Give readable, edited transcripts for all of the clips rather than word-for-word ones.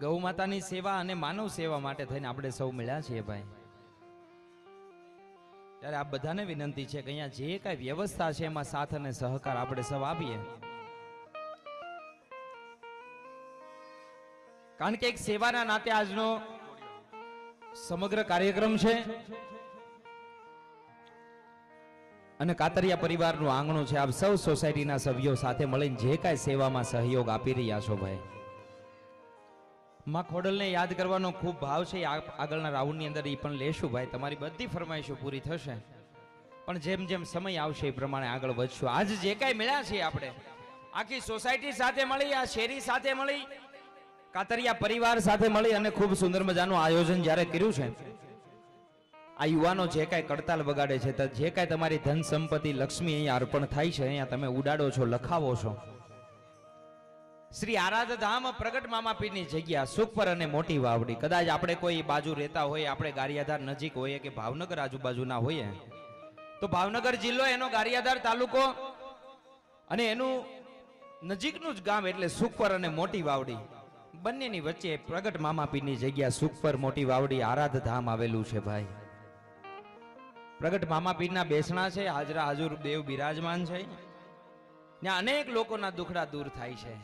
ગૌ માતાની સેવા અને માનવ સેવા માટે થઈને આપણે સૌ મળ્યા છીએ ભાઈ. ત્યારે આ બધાને વિનંતી છે કે અહીંયા જે કાંઈ વ્યવસ્થા છે એમાં સાથ અને સહકાર આપણે સૌ આપીએ. કારણ કે એક સેવાના નાતે આજનો સમગ્ર કાર્યક્રમ છે અને કાતરિયા પરિવારનું આંગણું છે. આપ સૌ સોસાયટીના સભ્યો સાથે મળીને જે કાંઈ સેવામાં સહયોગ આપી રહ્યા છો ભાઈ, માં ખોડલને યાદ કરવાનો ખૂબ ભાવ છે. આગળના રાઉન્ડની અંદર એ પણ લેશું ભાઈ. તમારી બધી ફરમાઈશો પૂરી થશે, પણ જેમ જેમ સમય આવશે એ પ્રમાણે આગળ વધશું. આજ જે કાંઈ મળ્યા છે આપણે આખી સોસાયટી સાથે મળી, આ શેરી સાથે મળી, કાતરિયા પરિવાર સાથે મળી અને ખૂબ સુંદર મજાનું આયોજન જ્યારે કર્યું છે. આ યુવાનો જે કાંઈ કડતાલ વગાડે છે, જે કાંઈ તમારી ધન સંપત્તિ લક્ષ્મી અહીંયા અર્પણ થાય છે, અહીંયા તમે ઉડાડો છો, લખાવો છો. શ્રી આરાધધામ પ્રગટ મામાપીરની જગ્યા સુખપર અને મોટી વાવડી. કદાચ આપણે કોઈ બાજુ રહેતા હોય, આપણે ગારિયાધાર નજીક હોઈએ કે ભાવનગર આજુબાજુના હોઈએ, તો ભાવનગર જિલ્લો એનો ગારિયાધાર તાલુકો અને એનું નજીકનું જ ગામ એટલે સુખપર અને મોટી વાવડી, બંનેની વચ્ચે પ્રગટ મામાપીરની જગ્યા સુખપર મોટી વાવડી આરાધધામ આવેલું છે ભાઈ. પ્રગટ મામાપીરના બેસણા છે, હાજરા હાજુર દેવ બિરાજમાન છે. ત્યાં અનેક લોકોના દુખડા દૂર થાય છે.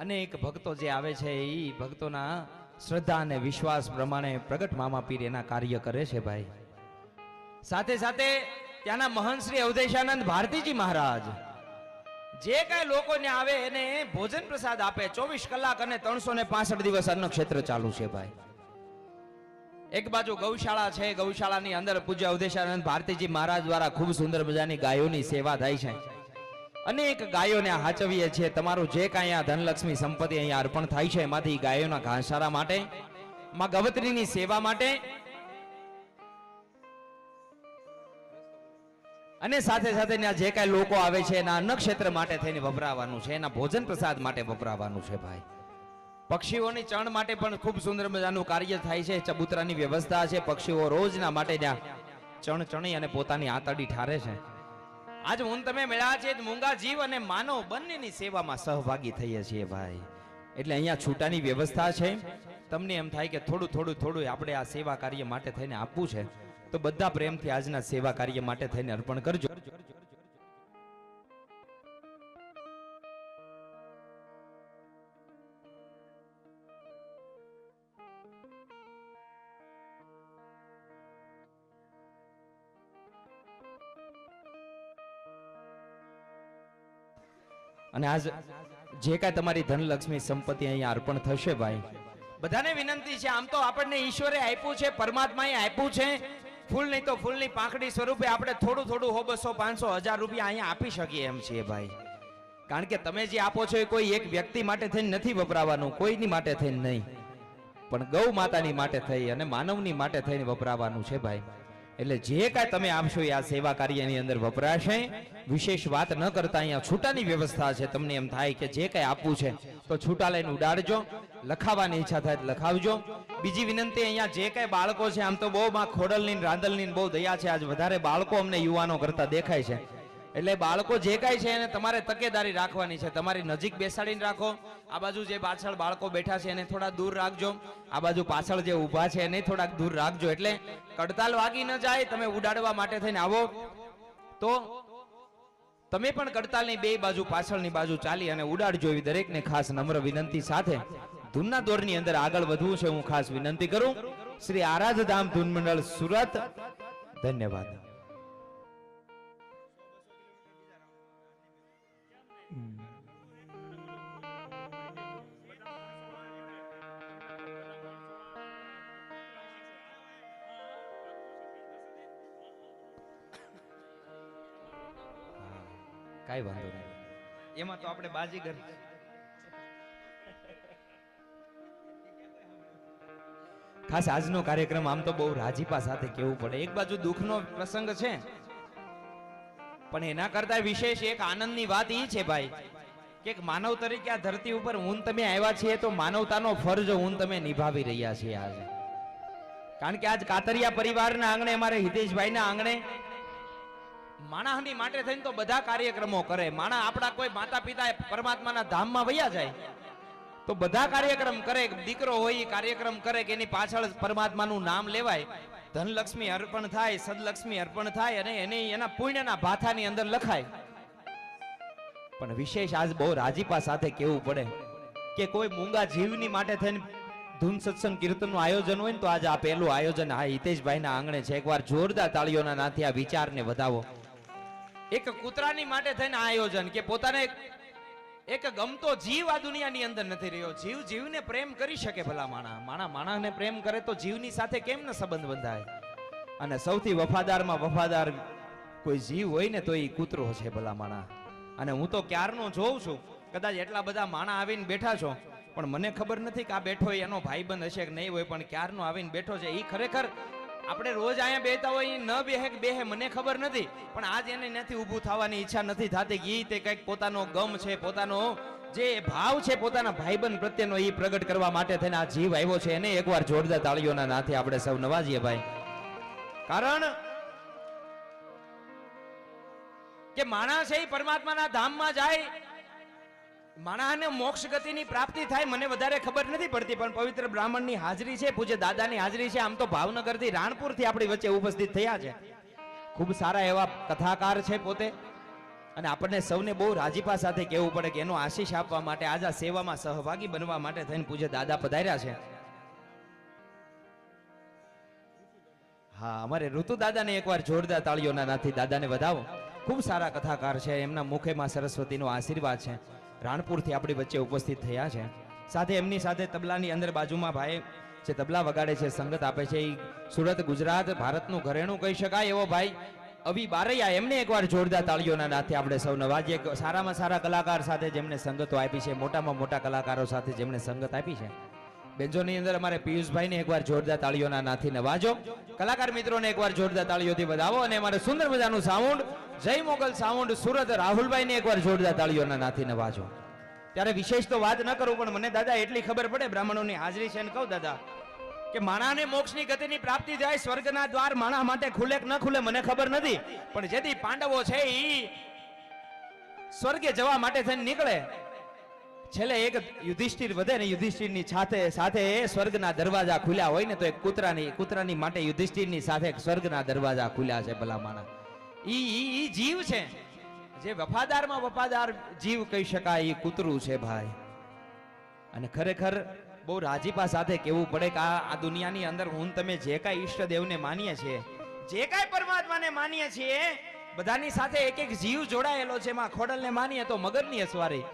અનેક ભક્તો જે આવે છે એ ભક્તોના શ્રદ્ધા અને વિશ્વાસ પ્રમાણે પ્રગટ મામાપીર એના કાર્ય કરે છે ભાઈ. સાથે સાથે ત્યાંના મહંત શ્રી અવધેશાનંદ ભારતીજી મહારાજ જે કાંઈ લોકોને આવે એને ભોજન પ્રસાદ આપે. 24 કલાક અને 365 દિવસ અન્ન ક્ષેત્ર ચાલુ છે ભાઈ. એક બાજુ ગૌશાળા છે, ગૌશાળાની અંદર પૂજ્ય અવધેશાનંદ ભારતીજી મહારાજ દ્વારા ખૂબ સુંદર મજાની ગાયોની સેવા થાય છે. અનેક ગાયોને હાચવીએ છીએ. તમારું જે કાંઈ આ ધનલક્ષ્મી સંપત્તિ અહીંયા અર્પણ થાય છે એમાંથી ગાયોના ઘાસચારા માટે, માં ગવત્રીની સેવા માટે અને સાથે સાથે જે કાંઈ લોકો આવે છે એના અન્ન ક્ષેત્ર માટે થઈને વપરાવાનું છે, એના ભોજન પ્રસાદ માટે વપરાવાનું છે ભાઈ. પક્ષીઓની ચણ માટે પણ ખૂબ સુંદર મજાનું કાર્ય થાય છે. ચબૂતરાની વ્યવસ્થા છે. પક્ષીઓ રોજના માટે ત્યાં ચણ ચણી અને પોતાની આતડી ઠારે છે. આજ હું તમે મેળા છે મૂંગા જીવ અને માનવ બંનેની સેવામાં સહભાગી થઈએ છીએ ભાઈ. એટલે અહીંયા છૂટાની વ્યવસ્થા છે. તમને એમ થાય કે થોડું થોડું થોડું આપણે આ સેવા કાર્ય માટે થઈને આપવું છે, તો બધા પ્રેમથી આજના સેવા કાર્ય માટે થઈને અર્પણ કરજો. અને આજ જે કાંઈ તમારી ધનલક્ષ્મી સંપત્તિ અહીંયા અર્પણ થશે ભાઈ, બધાને વિનંતી છે. આમ તો આપણને ઈશ્વરે આપ્યું છે, પરમાત્માએ આપ્યું છે. ફૂલ નહીં તો ફૂલની પાંખડી સ્વરૂપે આપણે થોડું થોડું 100, 200, 500, 1000 રૂપિયા અહીંયા આપી શકીએ એમ છીએ ભાઈ. કારણ કે તમે જે આપો છો એ કોઈ એક વ્યક્તિ માટે થઈને નથી વપરાવાનું, કોઈની માટે થઈને નહીં, પણ ગૌ માતાની માટે થઈ અને માનવની માટે થઈને વપરાવાનું છે ભાઈ. એટલે જે કાંઈ તમે આપશો એ આ સેવા કાર્યની અંદર વપરાશે. વિશેષ વાત ન કરતા અહીંયા છૂટાની વ્યવસ્થા છે. તમને એમ થાય કે જે કાંઈ આપવું છે તો છૂટા લઈને ઉડાડજો, લખાવાની ઈચ્છા થાય લખાવજો. બીજી વિનંતી, અહીંયા જે કાંઈ બાળકો છે, આમ તો બહુ માં ખોડલની રાંદલની બહુ દયા છે. આજ વધારે બાળકો અમને યુવાનો કરતા દેખાય છે. એટલે બાળકો જે કાંઈ છે એને તમારે તકેદારી રાખવાની છે. તમારી નજીક બેસાડીને રાખો. આ બાજુ જે પાછળ બાળકો બેઠા છે એને થોડા દૂર રાખજો. આ બાજુ પાછળ જે ઊભા છે એને થોડાક દૂર રાખજો. એટલે કડતાલ વાગી ન જાય. તમે ઉડાડવા માટે થઈને આવો તો તમે પણ કડતાલની બે બાજુ પાછળની બાજુ ચાલી અને ઉડાડજો. એવી દરેકને ખાસ નમ્ર વિનંતી સાથે ધૂનના દોરની અંદર આગળ વધવું છે હું ખાસ વિનંતી કરું. શ્રી આરાધધામ ધૂન મંડળ સુરત. ધન્યવાદ. કાઈ વાંધો નહીં, એમાં તો આપણે બાજીગર. ખાસ આજનો કાર્યક્રમ આમ તો બહુ રાજીપા સાથે કેવું પડે. એક બાજુ દુઃખનો પ્રસંગ છે, પણ એના કરતા વિશેષ એક આનંદની વાત એ છે ભાઈ કે માનવ તરીકે આ ધરતી ઉપર હું તમે આવ્યા છીએ તો માનવતાનો ફરજ હું તમે નિભાવી રહ્યા છીએ આજે. કારણ કે આજ કાતરિયા પરિવારના આંગણે, અમારે હિતેશભાઈના આંગણે માણસની માટે થઈને તો બધા કાર્યક્રમો કરે. માણસ આપણા કોઈ માતા પિતા પરમાત્માના ધામમાં વયા જાય તો બધા કાર્યક્રમ કરે, દીકરો હોય એ કાર્યક્રમ કરે કે એની પાછળ પરમાત્માનું નામ લેવાય, ધનલક્ષ્મી અર્પણ થાય, સદલક્ષ્મી અર્પણ થાય અને એને એના પુણ્યના ભાથાની અંદર લખાય. પણ વિશેષ આજ બહુ રાજીપા સાથે કેવું પડે કે કોઈ મૂંગા જીવની માટે થઈને ધૂન સત્સંગ કીર્તનનું આયોજન હોય ને તો આજે આ પહેલું આયોજન આ હિતેશભાઈના આંગણે છે. એકવાર જોરદાર તાળીઓના નાથી આ વિચારને વધાવો. એક કૂતરાની માટે થઈને આયોજન કે પોતાને એક ગમતો જીવ આ દુનિયાની અંદર નથી રહ્યો. જીવ જીવને પ્રેમ કરી શકે ભલા માણસને પ્રેમ કરે તો જીવની સાથે કેમ ન સંબંધ બંધાય. અને સૌથી વફાદારમાં વફાદાર કોઈ જીવ હોય ને તો એ કૂતરો છે ભલા માણા. અને હું તો ક્યારનો જોઉં છું, કદાચ એટલા બધા માણા આવીને બેઠા છો પણ મને ખબર નથી કે આ બેઠો એનો ભાઈબંધ હશે કે નહીં હોય, પણ ક્યારનો આવીને બેઠો છે. એ ખરેખર આપણે રોજ અહીંયા બેઠા હોય ન બેહે કે બેહે મને ખબર નથી, પણ આજ એને નથી ઊભું થવાની ઈચ્છા નથી થતી કે તે કંઈક પોતાનો ગમ છે, પોતાનો જે ભાવ છે પોતાના ભાઈબંધ પ્રત્યેનો એ પ્રગટ કરવા માટે થઈને આ જીવ આવ્યો છે. એને એકવાર જોરદાર તાળીઓના નાથે આપણે સૌ નવાજીએ ભાઈ. કારણ કે માણસ એ પરમાત્માના ધામમાં જાય, માણસને મોક્ષ ગતિની પ્રાપ્તિ થાય મને વધારે ખબર નથી પડતી, પણ પવિત્ર બ્રાહ્મણની હાજરી છે, પૂજ્ય દાદાની હાજરી છે. આમ તો ભાવનગરથી રાણપુરથી આપણી વચ્ચે ઉપસ્થિત થયા છે. ખૂબ સારા એવા કથાકાર છે પોતે, અને આપણને સૌને બહુ રાજીપા સાથે કહેવું પડે કે એનો આશીષ આપવા માટે આજ આ સેવામાં સહભાગી બનવા માટે થઈને પૂજ્ય દાદા પધાર્યા છે. હા, અમારે ઋતુ દાદાને એકવાર જોરદાર તાળીઓના નાથી દાદાને વધાવો. ખૂબ સારા કથાકાર છે, એમના મુખેમાં સરસ્વતીનો આશીર્વાદ છે. રાણપુરથી આપણી વચ્ચે ઉપસ્થિત થયા છે. સાથે એમની સાથે તબલાની અંદર બાજુમાં ભાઈ જે તબલા વગાડે છે, સંગત આપે છે, એ સુરત ગુજરાત ભારતનું ઘરેણું કહી શકાય એવો ભાઈ અભી બારૈયા. એમને એકવાર જોરદાર તાળીઓના નાથે આપણે સૌ નવાજીએ. સારામાં સારા કલાકાર સાથે જેમને સંગતો આપી છે, મોટામાં મોટા કલાકારો સાથે જેમને સંગત આપી છે. બેન્જોની અંદર અમારે પિયુષભાઈને એકવાર જોરદાર તાળીઓના નાથી નવાજો. કલાકાર મિત્રોને એકવાર જોરદાર તાળીઓથી વધાવો. અને અમારે સુંદર મજાનું સાઉન્ડ જય મોગલ સાઉન્ડ સુરત રાહુલભાઈને એકવાર જોરદાર તાળીઓના નાથી નવાજો. ત્યારે વિશેષ તો વાત ન કરું, પણ મને દાદા એટલી ખબર પડે બ્રાહ્મણોની હાજરી છે ને કહું દાદા કે માણાને મોક્ષની ગતિની પ્રાપ્તિ થાય, સ્વર્ગના દ્વાર માણા માટે ખુલે કે ન ખુલે મને ખબર નથી, પણ જેથી પાંડવો છે ઈ સ્વર્ગે જવા માટે થઈને નીકળે, છેલ્લે એક યુધિષ્ઠિર વધે ને યુધિષ્ઠિરની સાથે સ્વર્ગના દરવાજા ખુલ્યા હોય ને તો એક કૂતરાની માટે યુધિષ્ઠિરની સાથે સ્વર્ગના દરવાજા ખુલ્યા છે ભલા માણા. ઈ જીવ છે જે વફાદારમાં વફાદાર જીવ કહી શકાય, એ કૂતરું છે ભાઈ. અને ખરેખર બહુ રાજીપા સાથે કહેવું પડે કે આ દુનિયાની અંદર હું તમે જે કાંઈ ઈષ્ટદેવને માનીએ છીએ, જે કાંઈ પરમાત્માને માનીએ છીએ, બધાની સાથે એક એક જીવ જોડાયેલો છે. એમાં ખોડલને માનીએ તો મગરની અસવારી,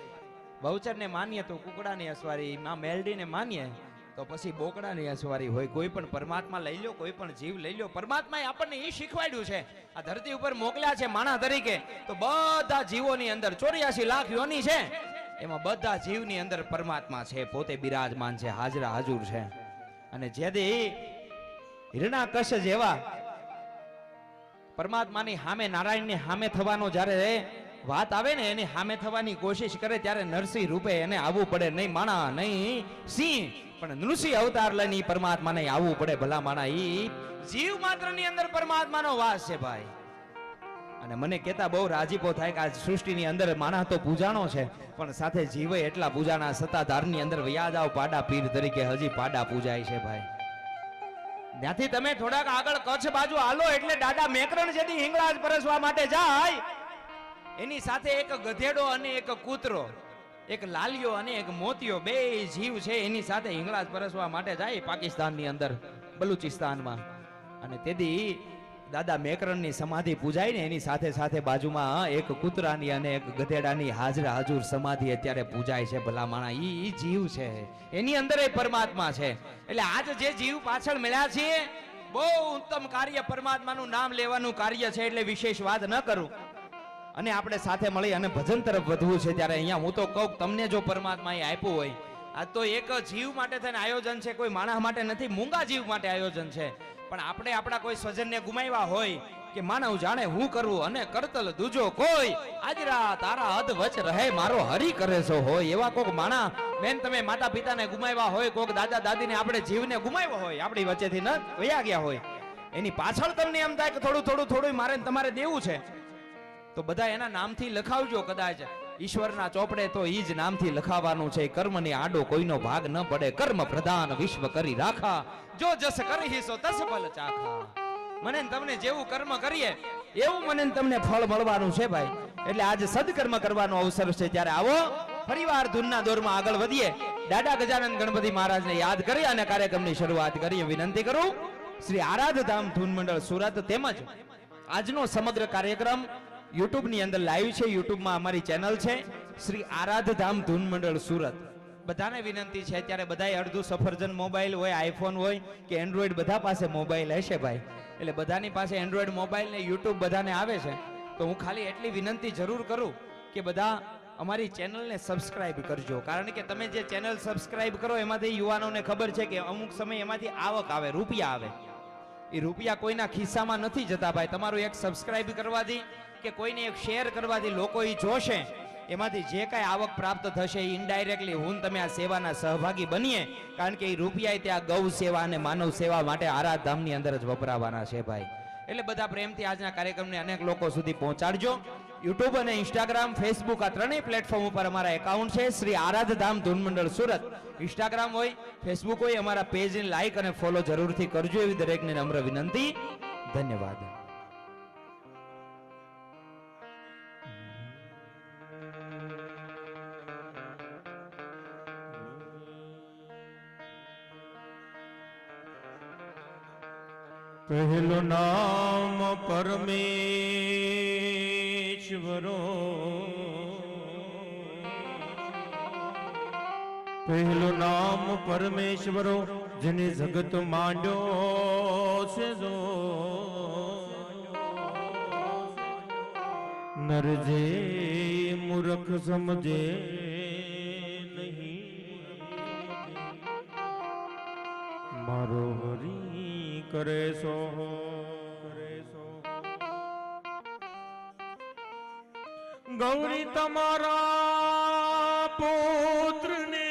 બહુચરને માનીએ તો કુકડાની અસવારી, માં મેલડીને માનીએ તો પછી બોકડાની અસવારી હોય. કોઈ પણ પરમાત્મા લઈ લો, કોઈ પણ જીવ લઈ લો, પરમાત્માએ આપણને એ શીખવાડ્યું છે, આ ધરતી ઉપર મોકલ્યા છે માણસ તરીકે, તો બધા જીવોની અંદર 84 લાખ યોની છે, એમાં બધા જીવની અંદર પરમાત્મા છે, પોતે બિરાજમાન છે, હાજરા હાજુર છે. અને જેથી હિરણાકશ જેવા પરમાત્માની સામે, નારાયણની સામે થવાનો જ્યારે વાત આવે ને, એની સામે થવાની કોશિશ કરે ત્યારે નરસિંહ રૂપે એને આવવું પડે. નહીં માણા નહીં સિંહ, પણ નૃસિંહ અવતાર લઈને પરમાત્માને આવવું પડે ભલા માણા. ઈ જીવ માત્રની અંદર પરમાત્માનો વાસ છે ભાઈ. અને મને કહેતા બહુ રાજીપો થાય કે આ સૃષ્ટિની અંદર માણસ તો પૂજાણો છે, પણ સાથે જીવે એટલા પૂજાના સત્તાધારની અંદર વયા જાવ પાડા પીર તરીકે, હજી પાડા પૂજાય છે ભાઈ. ત્યાંથી તમે થોડાક આગળ કચ્છ બાજુ હાલો એટલે દાદા મેકરણ જેથી હિંગળાજ પરસવા માટે જાય, એની સાથે એક ગધેડો અને એક કૂતરો, એક લાલિયો અને એક મોતિયો, બે જીવ છે એની સાથે હિંગળાજ પરસવા માટે જાય પાકિસ્તાનની અંદર, બલુચિસ્તાનમાં. અને તેથી દાદા મેકરણની સમાધિ પૂજાય ને એની સાથે સાથે બાજુમાં એક કૂતરાની અને એક ગધેડાની હાજરા હાજુર સમાધિ અત્યારે પૂજાય છે ભલા માણા. ઈ જીવ છે, એની અંદર એ પરમાત્મા છે. એટલે આજ જે જીવ પાછળ મળ્યા છે બહુ ઉત્તમ કાર્ય, પરમાત્માનું નામ લેવાનું કાર્ય છે, એટલે વિશેષ વાત ન કરું. અને આપણે સાથે મળી અને ભજન તરફ વધવું છે. ત્યારે અહીંયા હું તો કહું, તમને જો પરમાત્માએ આપ્યું હોય, આ તો એક જીવ માટે થઈને આયોજન છે, કોઈ માણસ માટે નથી, મૂંગા જીવ માટે આયોજન છે. પણ આપણે આપણા કોઈ સ્વજનને ગુમાવ્યા હોય કે માનવ જાણે હું કરવું અને કરતલ દૂજો કોઈ, આજરા તારા હદ વચ રહે મારો હરી કરે છો હોય, એવા કોક માણા બેન તમે માતા પિતાને ગુમાવ્યા હોય, કોક દાદા દાદીને આપણે જીવને ગુમાવ્યો હોય, આપણી વચ્ચેથી ન વયા ગયા હોય, એની પાછળ તમને એમ થાય કે થોડું મારે તમારે દેવું છે, તો બધા એના નામથી લખાવજો. કદાચ ઈશ્વરના ચોપડે તો ઈ જ નામથી લખાવાનું છે. કર્મની આડો કોઈનો ભાગ ન પડે, કર્મ પ્રધાન વિશ્વ કરી રાખા, જો જસ કરહી સો તસ ફલ ચાખા. મને ને તમને જેવું કર્મ કરીએ એવું મને ને તમને ફળ મળવાનું છે ભાઈ. એટલે આજે સદકર્મ કરવાનો અવસર છે. ત્યારે આવો ફરીવાર ધૂનના દોરમાં આગળ વધીએ. દાદા ગજાનંદ ગણપતિ મહારાજને યાદ કરી અને કાર્યક્રમની શરૂઆત કરીએ. વિનંતી કરું શ્રી આરાધધામ ધૂન મંડળ સુરત તેમજ આજનો સમગ્ર કાર્યક્રમ યુટ્યુબ ની અંદર લાઈવ છે. યુટ્યુબમાં અમારી ચેનલ છે શ્રી આરાધધામ ધૂન મંડળ સુરત. બધાને વિનંતી છે, અત્યારે બધાય અડધું સફરજન મોબાઈલ હોય, આઈફોન હોય કે એન્ડ્રોઈડ, બધા પાસે મોબાઈલ હશે ભાઈ. એટલે બધાની પાસે એન્ડ્રોઈડ મોબાઈલ ને યુટ્યુબ બધાને આવે છે. તો હું ખાલી એટલી વિનંતી જરૂર કરું કે બધા અમારી ચેનલને સબસ્ક્રાઇબ કરજો. કારણ કે તમે જે ચેનલ સબસ્ક્રાઇબ કરો એમાંથી યુવાનોને ખબર છે કે અમુક સમય એમાંથી આવક આવે, રૂપિયા આવે. એ રૂપિયા કોઈના ખિસ્સામાં નથી જતા ભાઈ. તમારું એક સબસ્ક્રાઇબ કરવાથી કે કોઈને એક શેર કરવાથી લોકો એ જોશે, એમાંથી જે કાંઈ આવક પ્રાપ્ત થશે એ ઇનડાયરેક્ટલી હું તમે આ સેવાના સહભાગી બનીએ. કારણ કે એ રૂપિયા ત્યાં ગૌ સેવા અને માનવ સેવા માટે આરાધધામની અંદર જ વપરાવાના છે ભાઈ. એટલે બધા પ્રેમથી આજના કાર્યક્રમને અનેક લોકો સુધી પહોંચાડજો. યુટ્યુબ અને ઇન્સ્ટાગ્રામ, ફેસબુક આ ત્રણેય પ્લેટફોર્મ ઉપર અમારા એકાઉન્ટ છે શ્રી આરાધધામ ધૂન મંડળ સુરત. ઇન્સ્ટાગ્રામ હોય, ફેસબુક હોય, અમારા પેજને લાઈક અને ફોલો જરૂરથી કરજો એવી દરેકને નમ્ર વિનંતી. ધન્યવાદ. પહેલું નામ પરમેશ્વરો, પહેલું નામ પરમેશ્વરો, જેને જગત માંડ્યો છે જો નર જે મૂર્ખ સમજે નહીં, મારો હરી કરે સો ગૌરી તમારા પુત્રને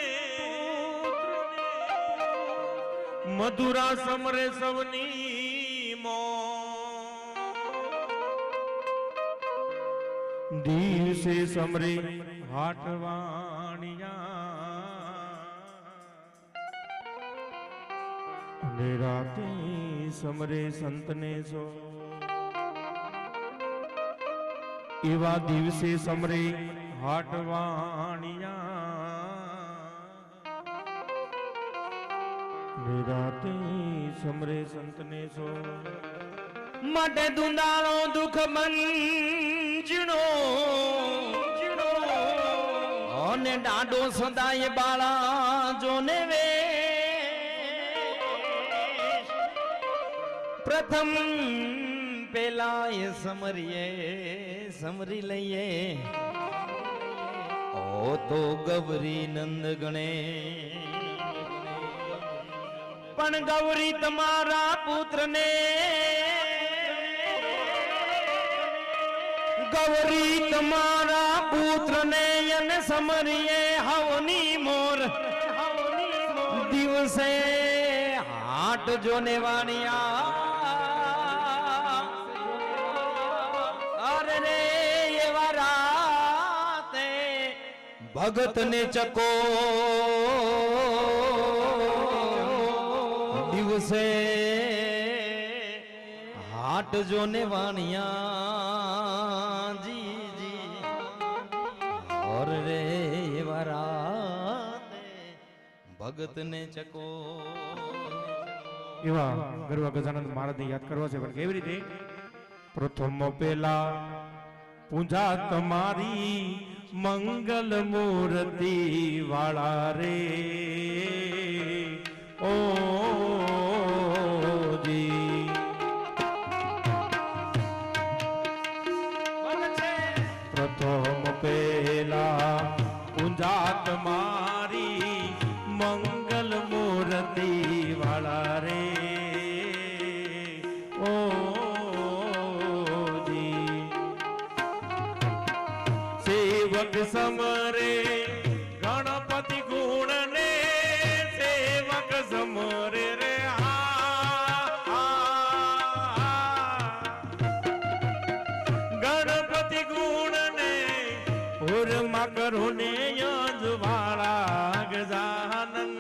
મધુરા સમરે સવની મો દિવસે સમરે હાટવાણિયા ને રાતે સમરે સંતને સો. એવા દિવસે સમરે હાટવાણિયા ને રાતે સમરે સંતને સો. માટે દુંદાળો દુઃખ મંજણો અને ડાડો સદાય બાળા જોને વે. પ્રથમ પેલા એ સમરી લઈએ ઓ તો ગૌરી નંદ ગણે. પણ ગૌરી તમારા પુત્રને, ગૌરી તમારા પુત્રને અને સમરીએ હવની મોર દિવસે હાટ જોને વાણિયા. અરે રે એવા રાતે ભગત ને ચકો દિવસે હાટ જોને વાણિયા જી જી. ઓર રે એવા રાતે ભગત ને ચકો. એવા ગરવા ગજાનંદ મહારાજને યાદ કરવા છે, પણ કેવી રીતે? પ્રથમ પેલા પૂજા તમારી મંગલ મૂર્તિ વાળા રે ઓ જી. પ્રથમ પેલા પૂજા તમારી મંગલ મૂર્તિ વાળા રે ઓ જી. સેવક સમરે ગણપતિ ગુણ ને સેવક સમરે રે ગણપતિ ગુણ ને ઓર ઉર્મા કરો ને યજવાળા ગજાનન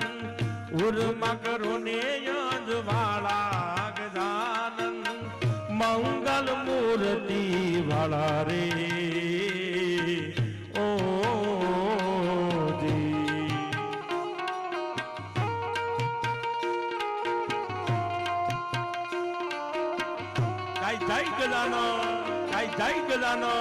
ઉર્મા કરો ને યજવાળા ગજાનન મંગલ મૂર્તિ વાળા રે ઓ જી કાઈ જય ગજાનો કાઈ જય ગજાનો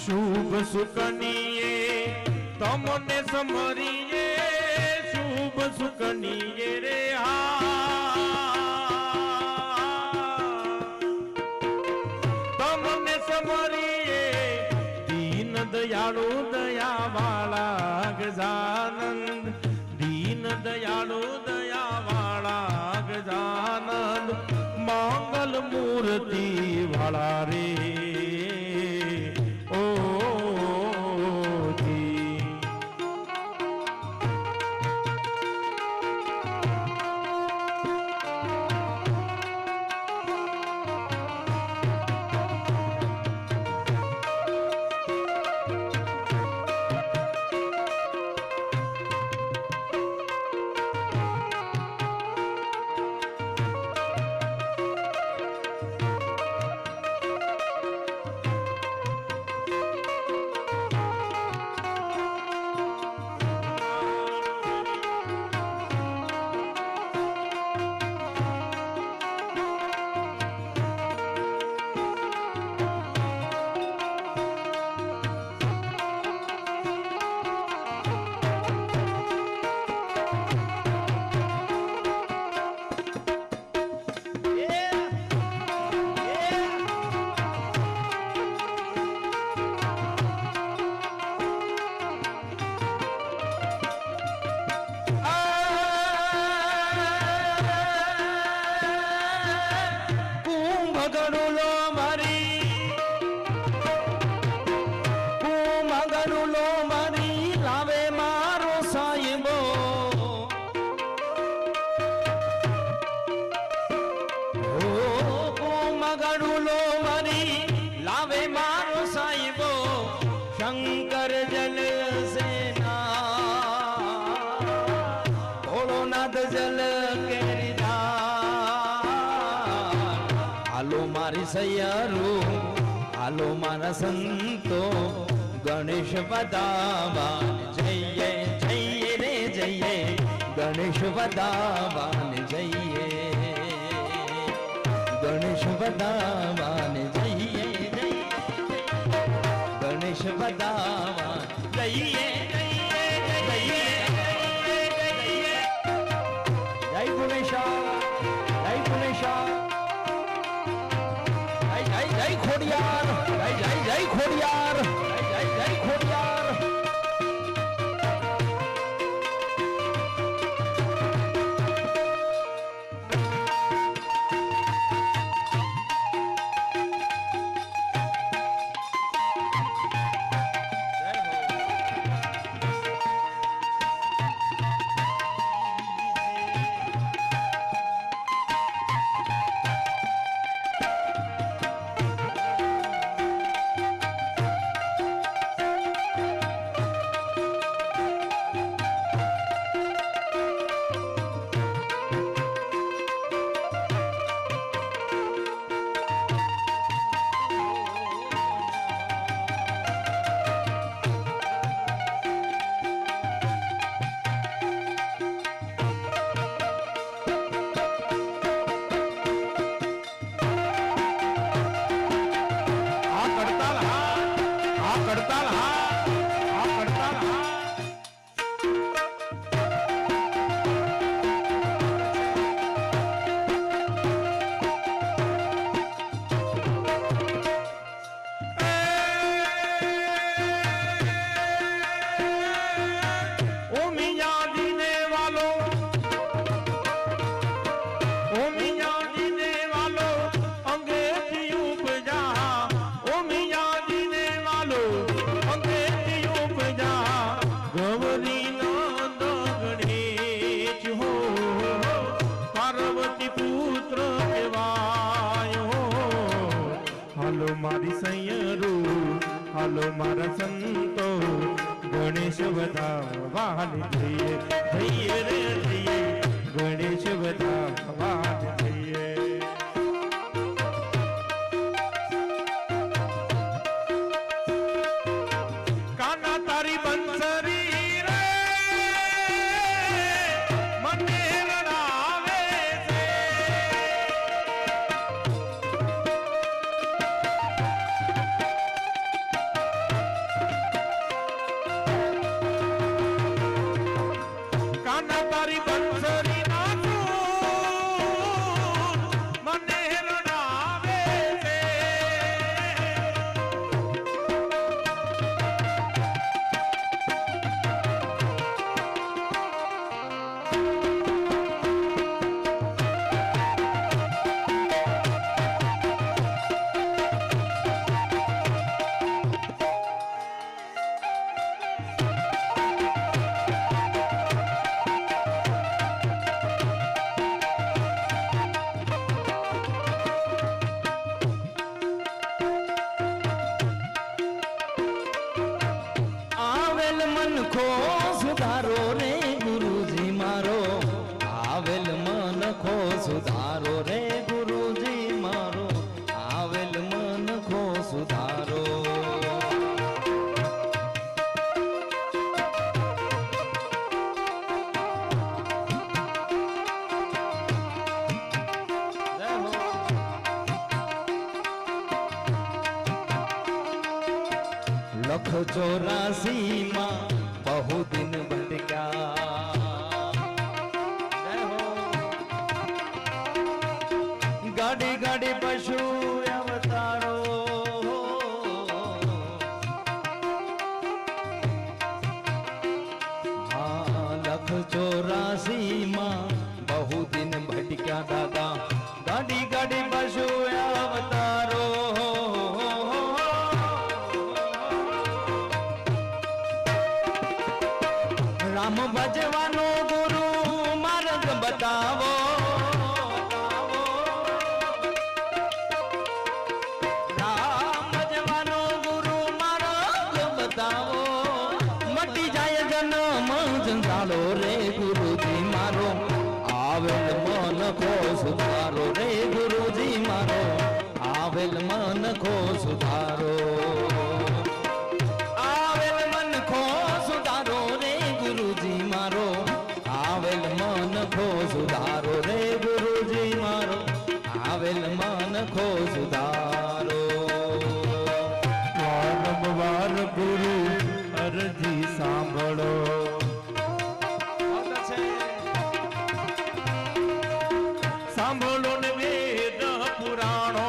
શુભ સુકનીએ તમને સમરીએ શુભ સુકનીએ રે તમને સમરીએ દીન દયાળુ દયાવાળા ગજાનંદ દીન દયાળુ દયાવાળા ગજાનંદ મંગલ મૂર્તિ વાળા રે શંકર જલ સેના ભોળોનાથ જલ કેરીદાર હાલો મારી સૈયારું હાલો મારા સંતો ગણેશ પદાવાન જઈએ જઈએ રે જઈએ ગણેશ પદાવાન જઈએ ગણેશ પદાવાન જઈએ ગણેશ પદાવાન જઈએ જય ગુણેશા જય ગુણેશા જય ખોડિયાર જય ખોડિયાર જય ખોડિયાર વાલો અંગ્રેજી ઉપજા ગૌરી નંદ ગણેશ હો પાર્વતી પુત્ર કહેવાયો હાલો મારી સૈયરો હાલો મારા સંતો ગણેશ વધારવા જઈએ જઈએ રે જઈએ ગણેશ વધારવા જઈએ કાના તારી બંસરી રે મને રડાવે છે કાના તારી બંસરી નાચું મને રડાવે છે આવેલ મન ખો સુધારો રે ગુરુજી મારો આવેલ મન ખો સુધારો રે ગુરુજી મારો આવેલ મન ખો સુધારો જય હો. લખ 84 માં બહુ દિન ભટક્યા જય હો. ગાડી ગાડી પશુ અવતારો હા લખ 84 માં બહુ દિન ભટક્યા દાદા ગાડી ગાડી પશુ અવતારો રામ ભજવાનો ગુરુ માર્ગ બતાવો રામ ભજવાનો ગુરુ માર્ગ બતાવો મટી જાય જન્મ જંજાળો રે ગુરુજી મારો આવેલ મન ખો સુધારો રે ગુરુજી મારો આવેલ મન ખો સુધારો આવેલ મન ખો સુધારો રે ગુરુજી મારો આવેલ મન ખો સુધારો રે ગુરુજી મારો આવેલ મન ખો સુધારો વારંવાર ગુરુ અરજી સાંભળો સાંભળો ને વેદ પુરાણો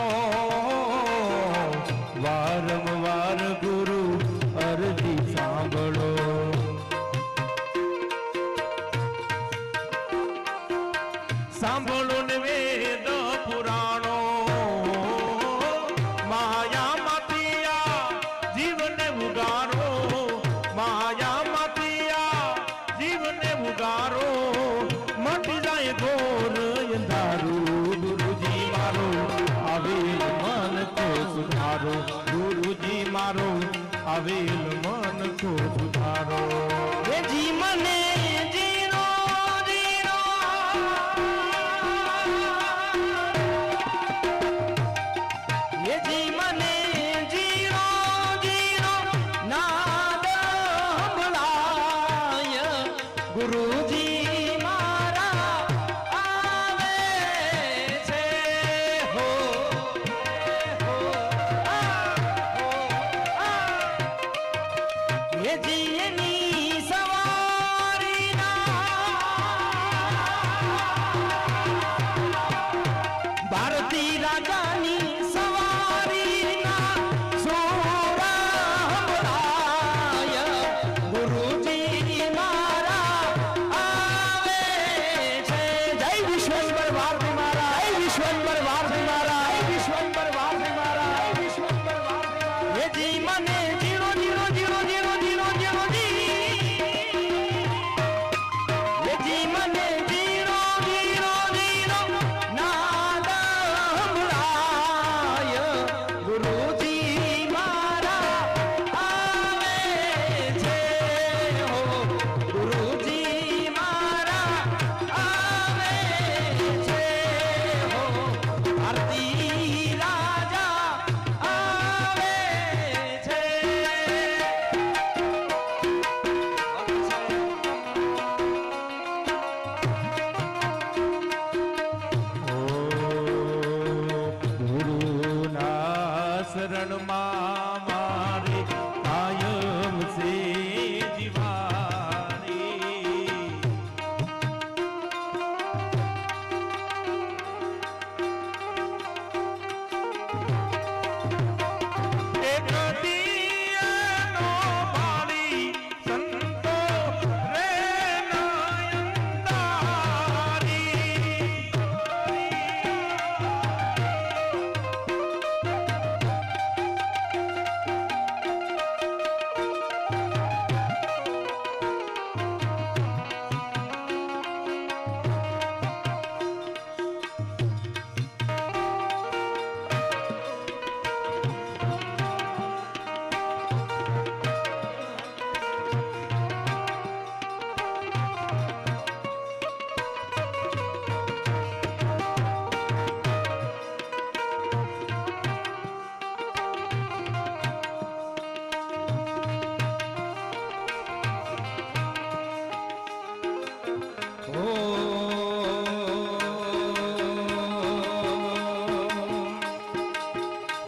વારંવાર ગુરુ અરજી સાંભળો સાંભળો ને વેદ પુરાણો માયા માતિયા જીવને ઉગારો માયા માતિયા જીવને ઉગારો મટી જાય ઘોર અંધારું ગુરુજી મારો આવેલ મન કો સુધારો ગુરુજી મારો આવેલ મન કો સુધારો હે જી મને જીરો જીરો હે જી મને જીરો જીરો નાદ સંભળાય ગુરુજી મારા આવે છે હો હો હે જી એની સવારીના ભારતી રાજાની સવારીના સોરા સંભળાય ગુરુજી મારા આવે છે જય વિશ્વંભર ભારતી મારા જય વિશ્વંભર ભારતી મારા જય વિશ્વંભર ભારતી મારા જય વિશ્વંભર ભારતી મારા હે જી મને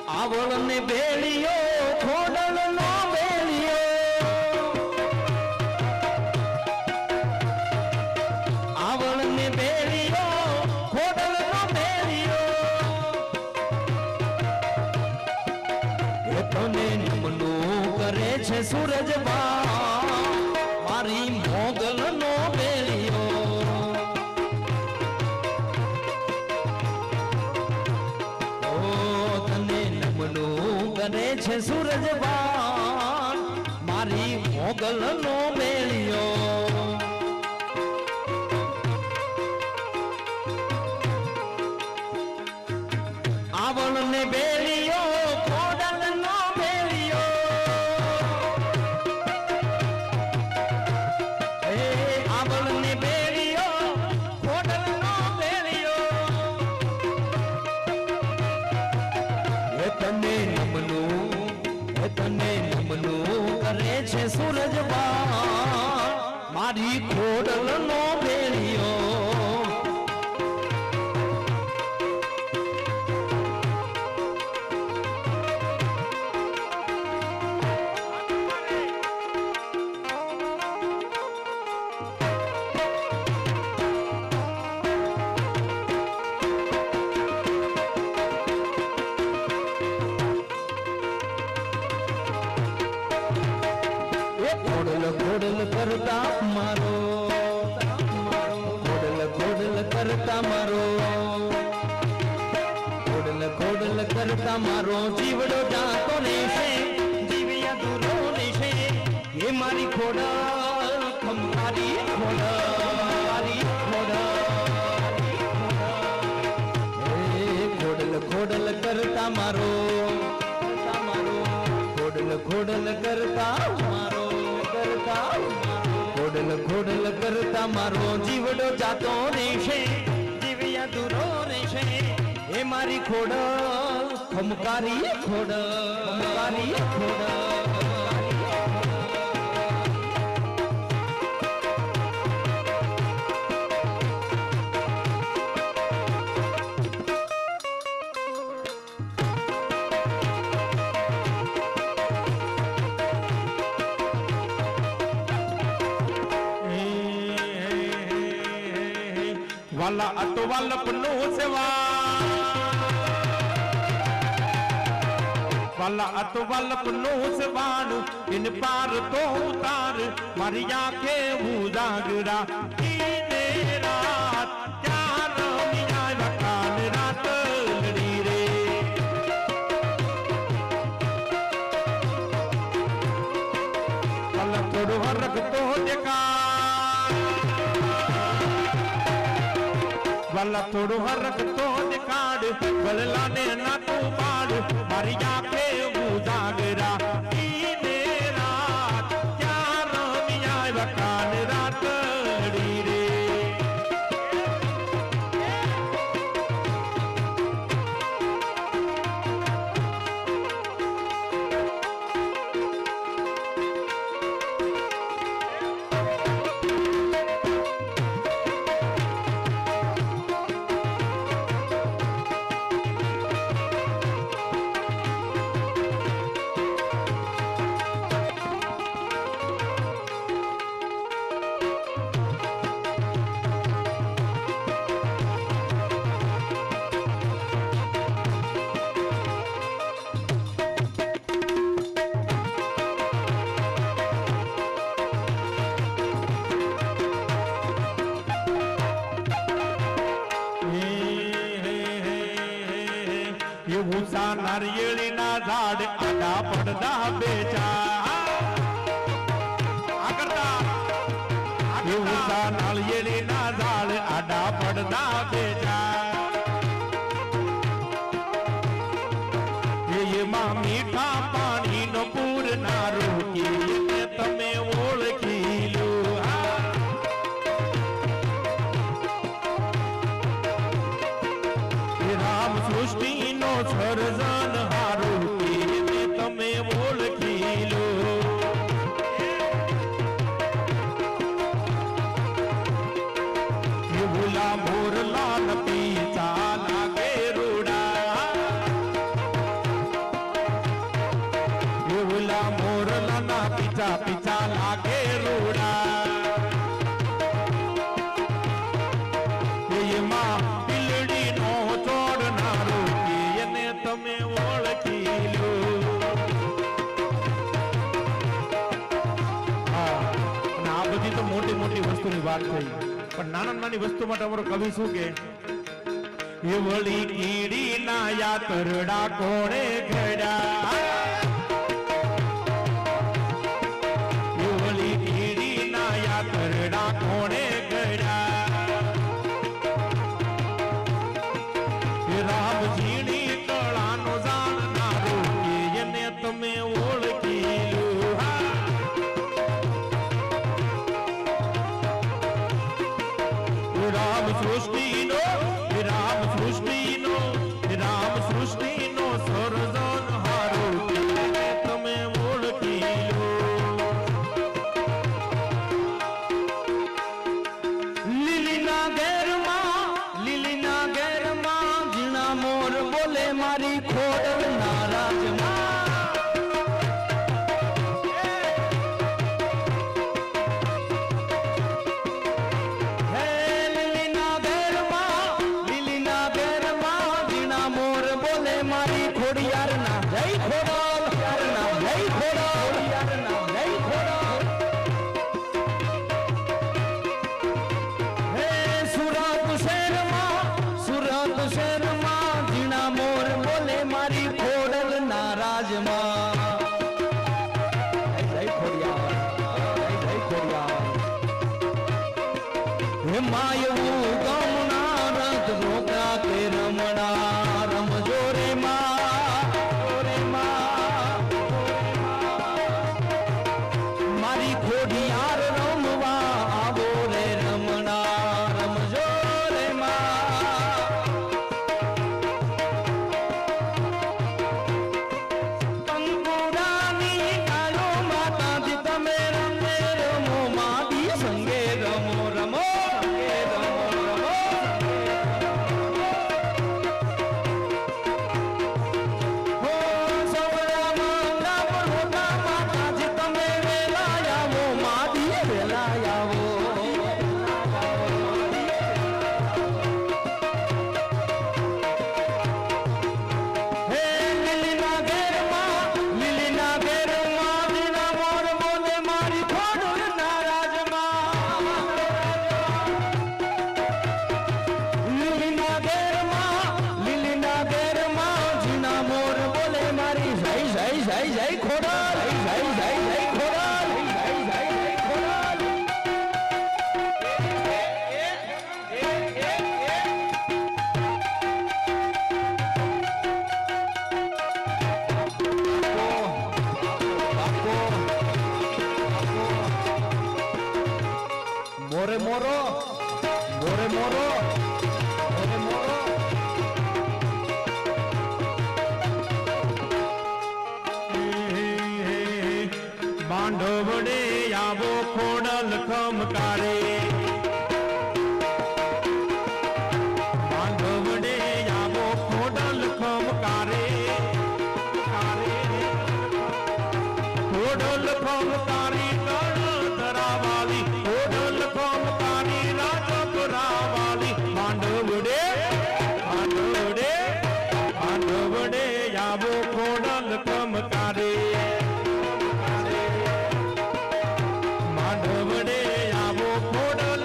આવળ ને બેલિયો ખોડલ નો બેલિયો આવળ ને બેલિયો ખોડલ નો બેલિયો એ તને નમનું કરે છે સૂરજ મારી મોગલ નો બેલિયો કરે છે સૂરજવાન મારી મોગલ નો મેળ્યો આવળ ને બેલિયો ખોડલ નો મેળ્યો આવળ ને બેલિયો ખોડલ નો મેળ્યો એ તને તને નમનું કરે છે સૂરજવાન મારી ખોડલ નો બેલિયો ખોડલ કરતા મારો ખોડલ કરતા મારો ખોડલ કરતા મારો જીવડો જાતો રહેશે જીવ્યા દૂરો રહેશે એ મારી ખોડલ ખંભારી ખોડલ કરતા મારો ખોડલ કરતા મારો ખોડલ કરતા મારો જીવડો જાતો રહેશે જીવ્યા દૂરો રહેશે એ મારી ખોડલ ખમકારી ખોડલ વાલા અતો વાલપનું સેવા વાલા અતો વાલપનું સેવાનું ઇન પાર તો ઉતાર મારી આંખે ઉજાગરા ઈને રાત ચાર મિયા વકાન રાત લડી રે વાલા થોડો હરક તો દેખા વાલા થોડું હરક તો દેખાડ વલલાને ના તું પાડ મારી આંખે ઉજાગરા ઈને રાત ચાર મિયા વકાન રાત લડી રે ઊંચા નારિયેળીના ઝાડ આડા પડદા બેચા ઊંચા નારિયેળીના ઝાડ આડા પડદા બેચા એમાં મીઠા પાણીનો પૂર ના રોકી તમે ઓળખી લો રામ સૃષ્ટિનો સર્જન હારું એને તમે ઓળખી લો પીછા પીછા લાગે રૂડા એમાં બિલડી નો ચોડનારો એને તમે ઓળખી લો અને આ બધી તો મોટી મોટી વસ્તુની વાત થઈ પણ નાના નાની વસ્તુ માટે અમારો કવિ શું કે એ વળી કીડી ના યાતરડા કોણે ઘડ્યા એ વળી કીડી ના યાતરડા કોણે ઘડ્યા એ રામજીની કળાનો જાણનારો કે એને તમે ઓળખી લો રામ સૃષ્ટિનો રામ સૃષ્ટિનો સર્જનહારો તમે ઓળખી લો લીલીના ઘેરમાં ઝીણા મોર બોલે મારી ખોડલ નારાજમાં હે લીલીના ઘેરમાં ઝીણા મોર બોલે મારી ખોડિયારના જય ખોડલ યારના જય ખોડલ યારના જય ખોડલ હે સુરત શહેરમાં ઝીણા મોર બોલે મારી ખોડલ ના રાજમાં જય ખોડિયાર જય ખોડિયાર હે માયવું ગમના રથ રોકા કે રમણા રમજો રે મારી ખોડિયાર રમવા આવો રે રમણા રમજો રે કંકુડાની કાલો માતાજી તમે રમે રમો માડી સંગે રમો રમો સંગે રમો રમો હો સવડા મંગા પર હોતા માતાજી તમે વેલા આવો માડી વેલા આવો હે લીલીના ઘેરમાં ઝીણા મોર બોલે મારી ખોડલ નારાજમાં લીલીના ઘેરમાં ઝીણા મોર બોલે મારી જય જય જય જય ખોડલ જય જય જય ખોડલ જય જય જય ખોડલ મોરે મોરો મોરે મોરો મોરે મોરો બાંધવડે આવો ખોડલ ખમકારે બાંધવડે આવો ખોડલ ખમકારે ખોડલ ખમકારી ધરાવાલી ખોડલ ખમકારી રાજપરાવાલી બાંધવડે આવો ખોડલ ખમકારે માંડવડે આવો ખોડલ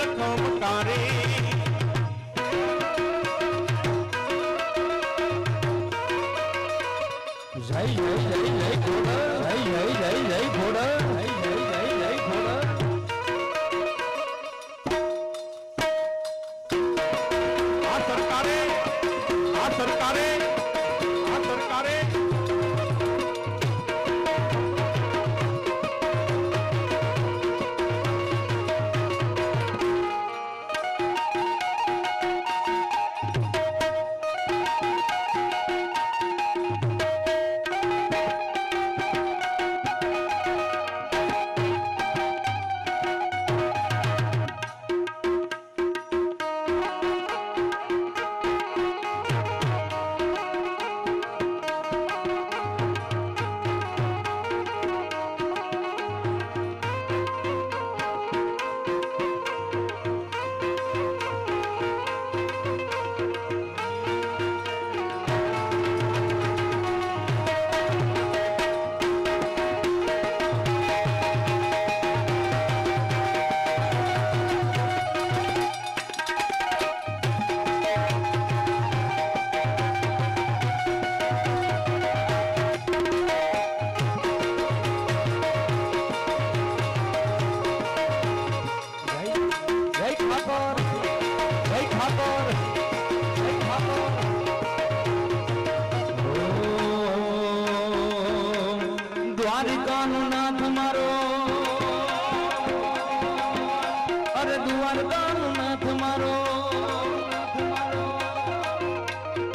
દ્વારકાનો નાથ મારો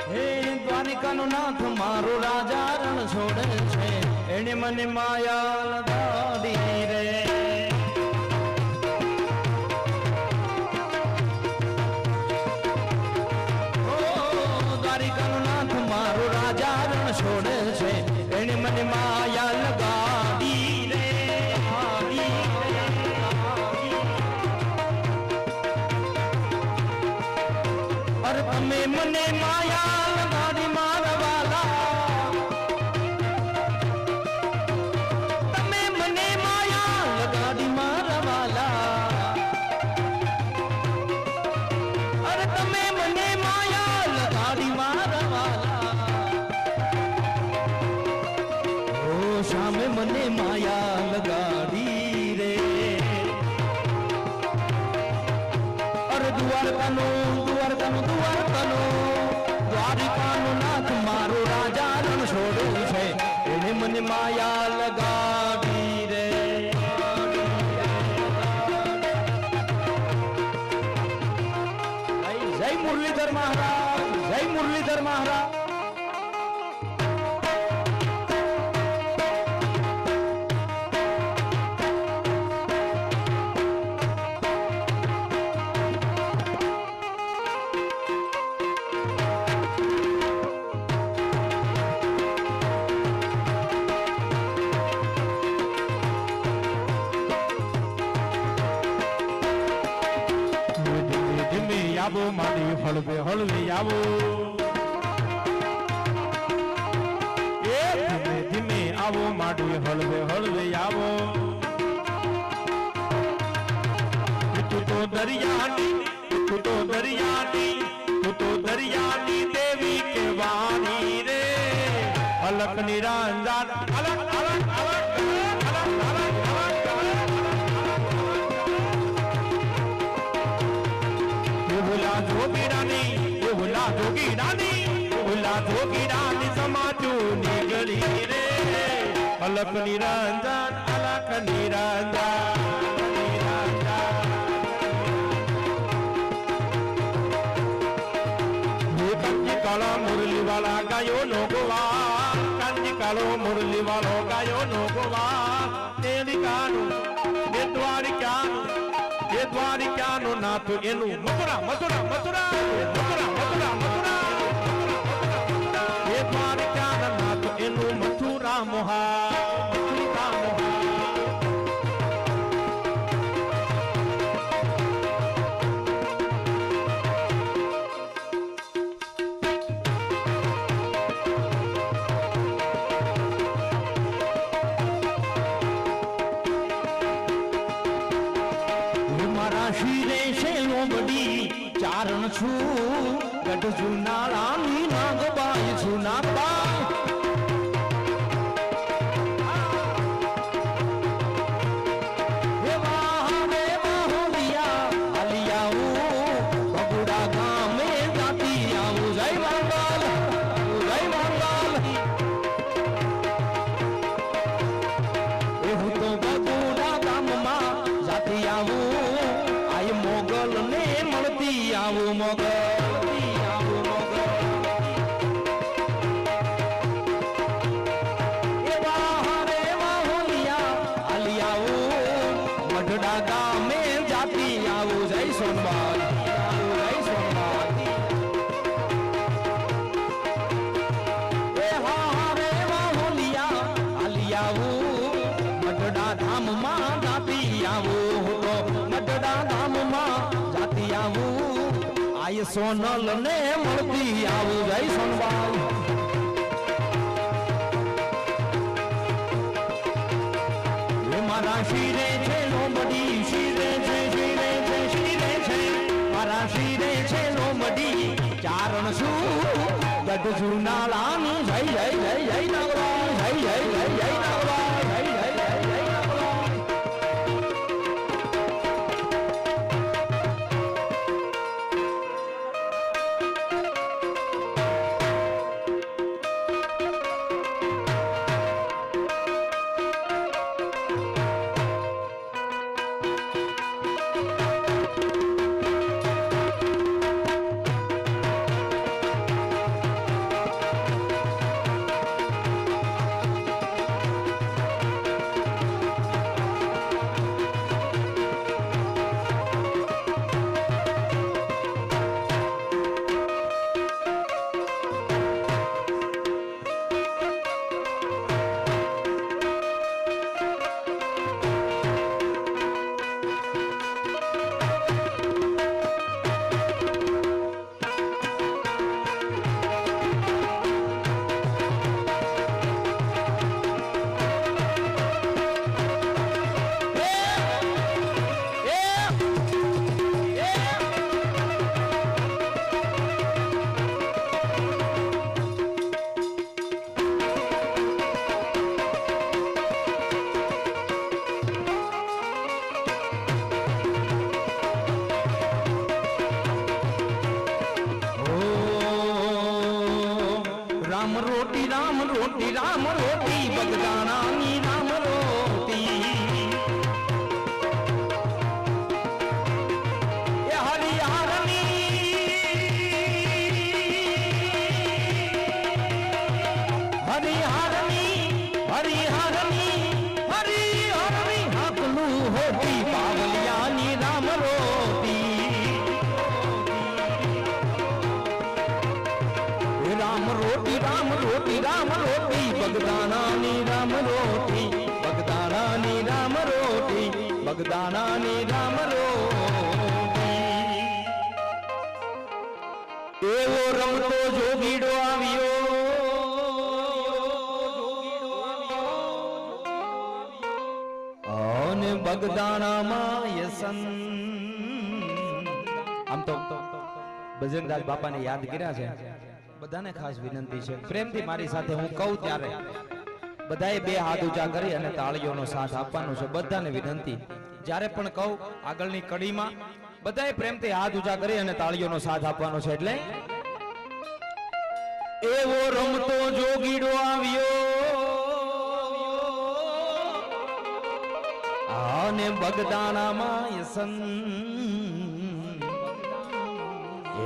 હે દ્વારિકાનો નાથ મારો રાજા રણ છોડે છે એને મને માયા લગાડી રે છોડે છે એને મને માયા લગાડી રે અરે તમે મને માયા લગાડી મારા વાલા તમે મને માયા લગાડી મારા વાલા અરે તમે મને માયા લગાડી મારા વાલા સામે મને માયા લગાડી રે અરે દ્વારકાનો દ્વારિકાનો નાથ મારો રાજા રણ છોડ્યું છે એને મને માયા લગાડી રે જય મુરલીધર મહારાજ જય મુરલીધર મહારાજ આવો મારી હળવે હળવે આવો એ ધીમે ધીમે આવો મારી હળવે હળવે આવો તું તો દરિયાની દેવી કેવાની રે અલક નિરંજન અલક જોગીરાની સમાજું નીકળી રે અલક નિરંજન કાંજી કાળો મુરલી વાળા ગાયો નો ગોવા કાંજી કાળો મુરલી વાળો ગાયો નો ગોવા એ દ્વારિકાનું નાથ એનું મથુરા એ દ્વારિકાના નાથ એનું મથુરા મોહા શિરે છે લોબડી ચારણ છું ગઢ જુનાળાની નાગબાઈ છું નાગબાઈ સોનલ ને મળતી આવું જય સોનબાઈ મારા શિરે છે લોમડી શિરે છે મારા શિરે છે લોમડી ચારણ શું ગઢ જુનાળાનું જય જય જય જય નાગવા જય જય જય જય નાગવા જય જય જય જય નાગવા રોટી રામ રોટી બગદાણાની રામ રોટી એ હરિહરની હાકલું હોટી બાવલિયાની રામ રોટી રામ રોટી રામ રોટી રામ રોટી બગદાણાની રામ રોટી બગદાણાની રામ રોટી બગદાણાની રામ રોટી એવો રમતો જોગીડો આવ્યો અને બગદાણામાં યસન આમ તો બજરંગદાસ બાપાને યાદ કર્યા છે બધાને ખાસ વિનંતી છે પ્રેમથી મારી સાથે હું કહું ત્યારે બધાએ બે હાથ ઊંચા કરી અને તાળીઓનો સાથ આપવાનો છે બધાને વિનંતી જ્યારે પણ કહું આગળની કડીમાં બધાએ પ્રેમથી હાથ ઊંચા કરી અને તાળીઓનો સાથ આપવાનો છે એટલે એવો રમતો જોગીડો આવ્યો અને બગદાણામાં યસન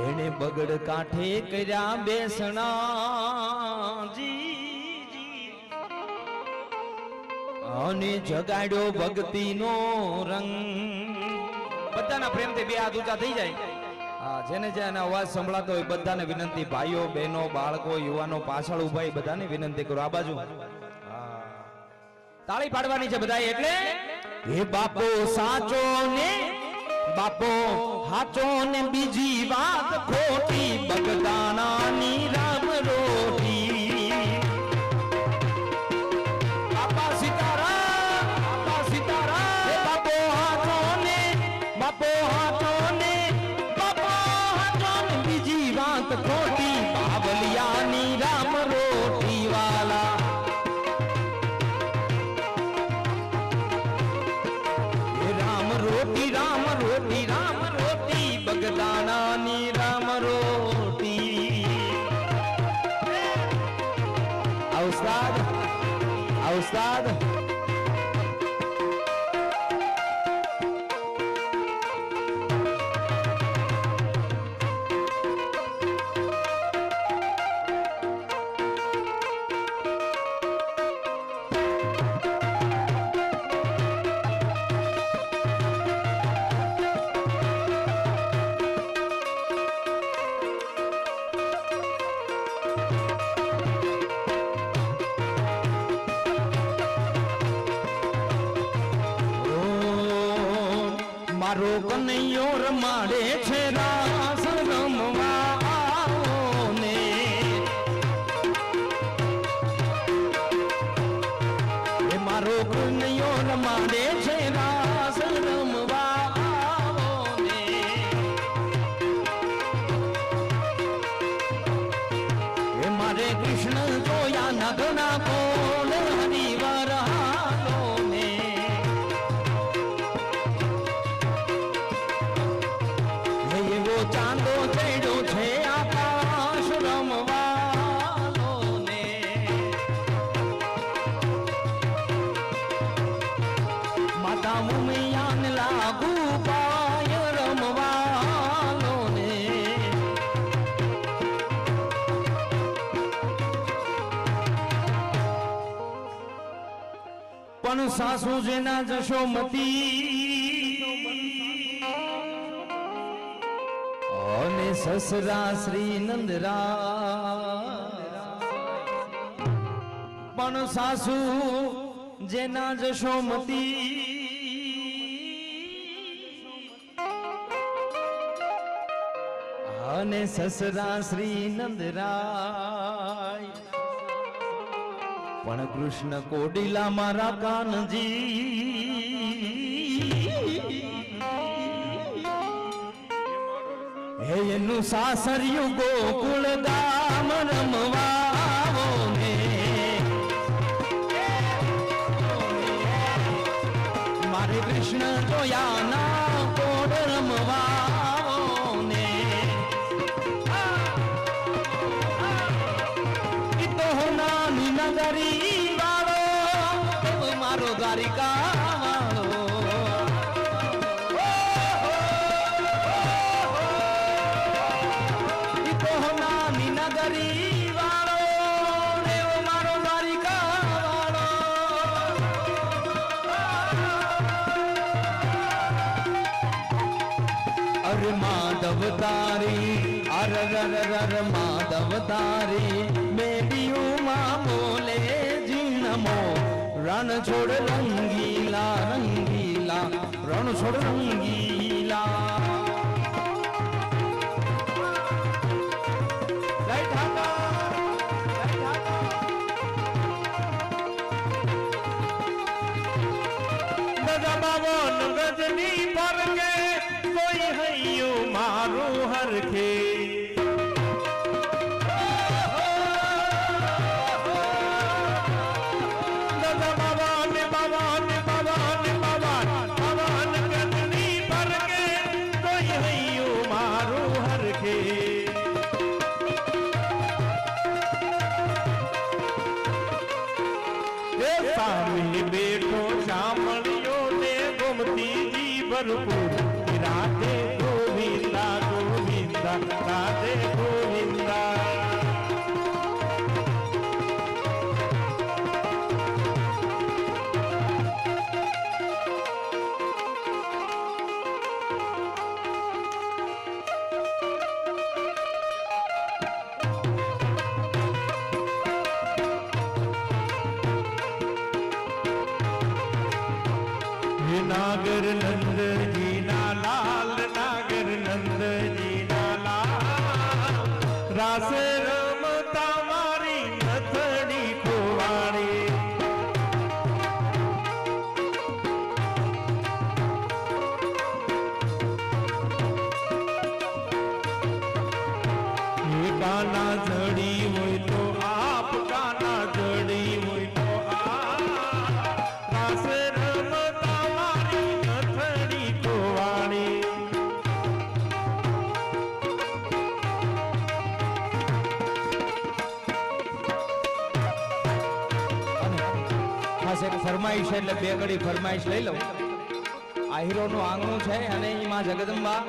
એને બગડ કાંઠે કર્યા બેસણાજી અને જગાડ્યો ભક્તિનો રંગ બધાના પ્રેમથી બે હાથ ઊંચા થઈ જાય હા જેને જેને અવાજ સંભળાતો હોય બધાને વિનંતી ભાઈઓ બહેનો બાળકો યુવાનો પાછળ ઉભા હોય બધાને વિનંતી કરો આ બાજુ તાળી પાડવાની છે બધા એટલે હે બાપો સાચો ને બાપો હાચો ને બીજી વાત ખોટી બગદાણાની રામ રોટી બાપા સીતારામ હે બાપો હાચો ને બાપો હાચો ને બીજી વાત ખોટી બાવલિયાની રામ રોટી વાલા રામ રોટી બગદાણાની રામ રોટી ઉસ્તાદ ઉસ્તાદ મારો કનૈયો રમાડે છે રાસ રમવા આવો ને એ મારો કનૈયો રમાડે છે રાસ રમવા આવો ને એ મારે કૃષ્ણ જોયા ના ઘણા કોણ હરિવાર હાલો ને એવો ચાંદો ચડ્યો છે આકાશ રમવાલો ને માતા મુમિયાન લાગુ પાય રમવાલો ને પણ સાસુ જેના જશોમતી અને સસરા શ્રી નંદરા પણ સાસુ જેના જશોમતી અને સસરા શ્રી નંદરાય પણ કૃષ્ણ કોડીલા મારા કાનજી હે એનું સાસરિયું ગોકુળ ગામ રમવાવો ને મારે કૃષ્ણ જોયા ના કોડ રમવાવો ને ઈ તો નાની ના अरे माधव तारी अर माधव तारी बेबियों माँ बोले जीणमो रण छोड़ रंगीला रंगीला रण छोड़ रंगीला गजनी पर के कोई हइयो मारू हर के गजनी पर के कोई हइयो मारू हर के सामी बेटो शामलियो ने गोमती जी भरपूर राधे गोविंदा गोविंदा राधे गोविंदा नागर नंद जी ना लाल नागर नंद जी ना लाल रास रमता मारी नथड़ी खोवाड़ी गाना जड़ी हुई तो आप गाना जड़ी हुई तो आप रास रमता मारी नथड़ी खोवाड़ी ખાસ એક ફરમાઈશ છે એટલે બે ઘડી ફરમાઈશ લઈ લઉં આ હીરોનું આંગણું છે અને ઈ માં જગદંબા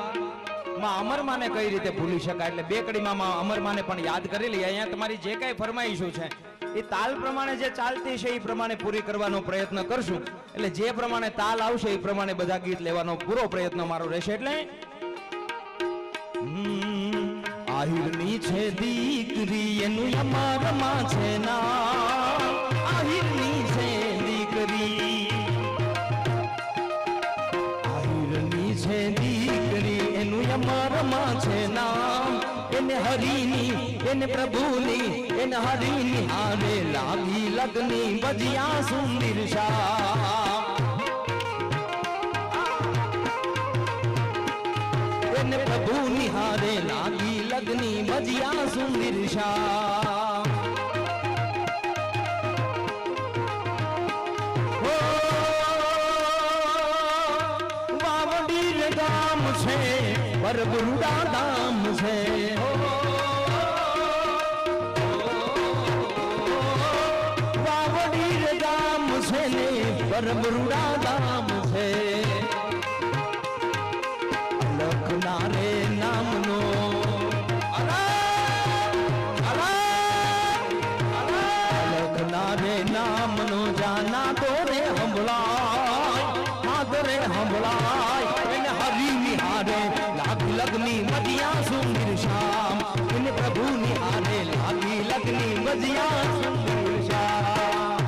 માં અમરમાને કઈ રીતે ભૂલી શકાય એટલે બે કડીમાં માં અમરમાને પણ યાદ કરી લઈએ અહીંયા તમારી જે કાંઈ ફરમાઈશો છે એ તાલ પ્રમાણે જે ચાલતી છે એ પ્રમાણે પૂરી કરવાનો પ્રયત્ન કરશું એટલે જે પ્રમાણે તાલ આવશે એ પ્રમાણે બધા ગીત લેવાનો પૂરો પ્રયત્ન મારો રહેશે એટલે આહિરની છે દીકરી એનું અમારમાં છે ના આહિરની છે દીકરી આહિરની છે દીકરી એનું અમારમાં છે નામ એને હરિની એને પ્રભુની એને હરિની હારે લાગી લગની બજિયા સુંદર શા એને પ્રભુ નિહારે લાગી લગની બજિયા સુંદર શા વાવડીર ગામ છે પરબુડા ધામ છે વાવડીર ગામ છે ને પરબુડા ધામ છે લખનારે નામનો લખનારે નામનો જાના તો રે હંભળાય હાથ રે હંભળાય એને હરી નિહારે લાગી લગની મજિયા સુંદર શ્યામ એને પ્રભુ નિહારે લાગી લગની મજિયા સુંદર શ્યામ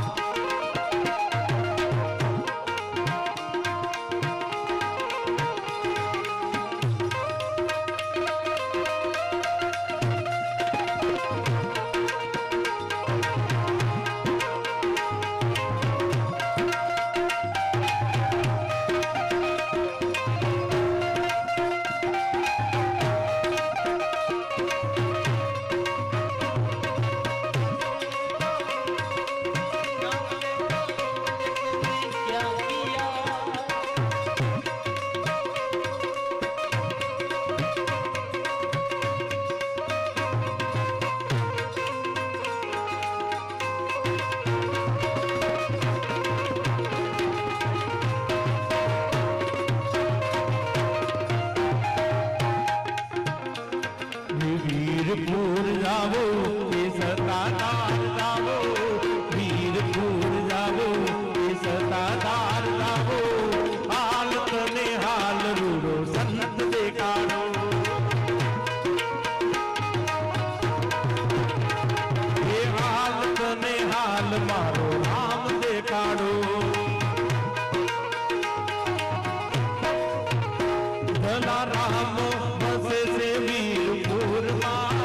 વીરલા રામ વસે છે વીરપુરમાં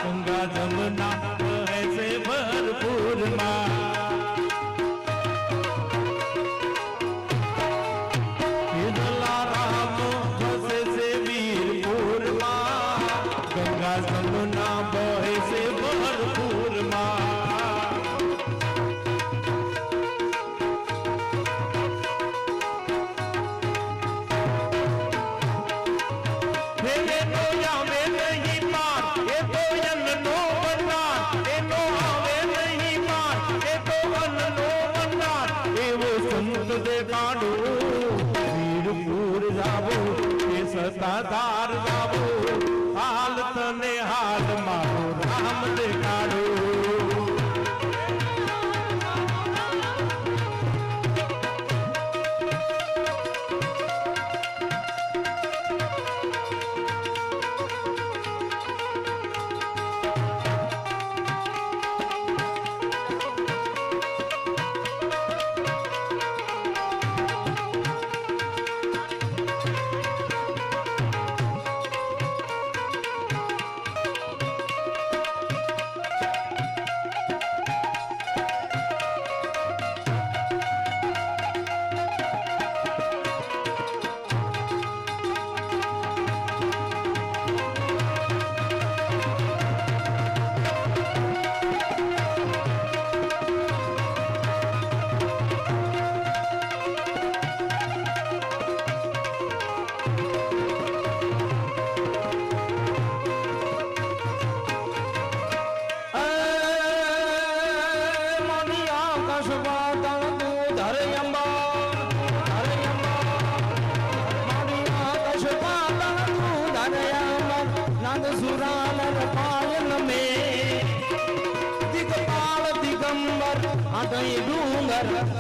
ગંગા જમના વહે છે ભરપૂરમાં વીરલા રામ વસે છે વીરપુરમાં ગંગા જમના વહે છે ભરપૂરમાં વીરપુર જાવો એ સતાધાર જાવો હાલ તને હાલ મારો રામ દેખાડો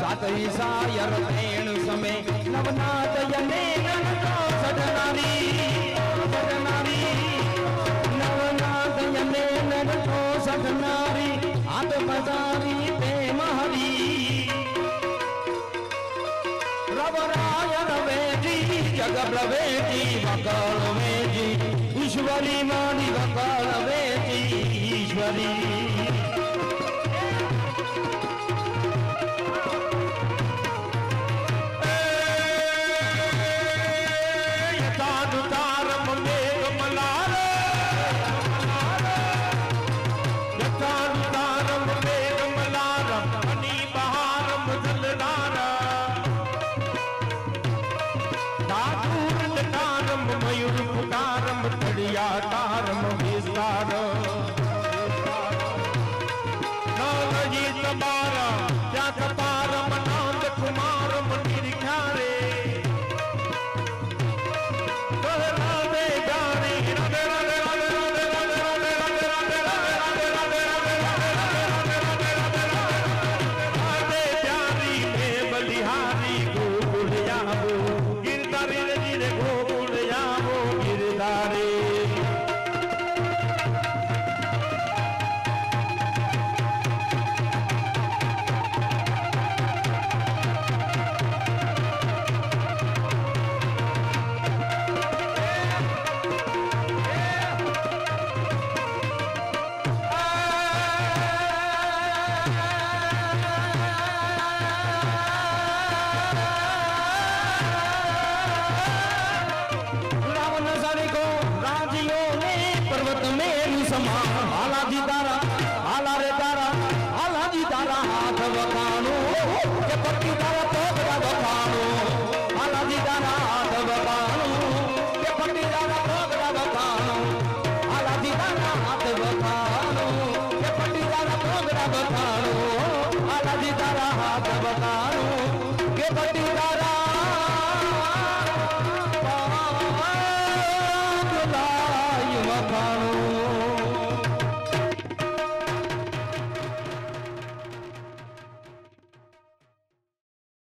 સાતઈ સાયર તેણ સમે નવનાથ યને નનતો સડનારી નવનાથ યને નનતો સડનારી આત બજારી તે મહરી રવરાય રવેજી જગ પ્રવેજી વકળ વેજી ઈશ્વરી મારી વકળ વેજી ઈશ્વરી તારમ વિસ્તાર નવજી તમારા ત્યાં તારમ નંદ કુમાર મંદિર ખ્યારે રાધે ગાણી રાધે રાધે રાધે રાધે રાધે રાધે રાધે રાધે રાધે પ્યારી મે બલિહારી ગોકુળ આવો ગિરધારી રે ગોકુળ આવો ગિરધારી કે પટીદારા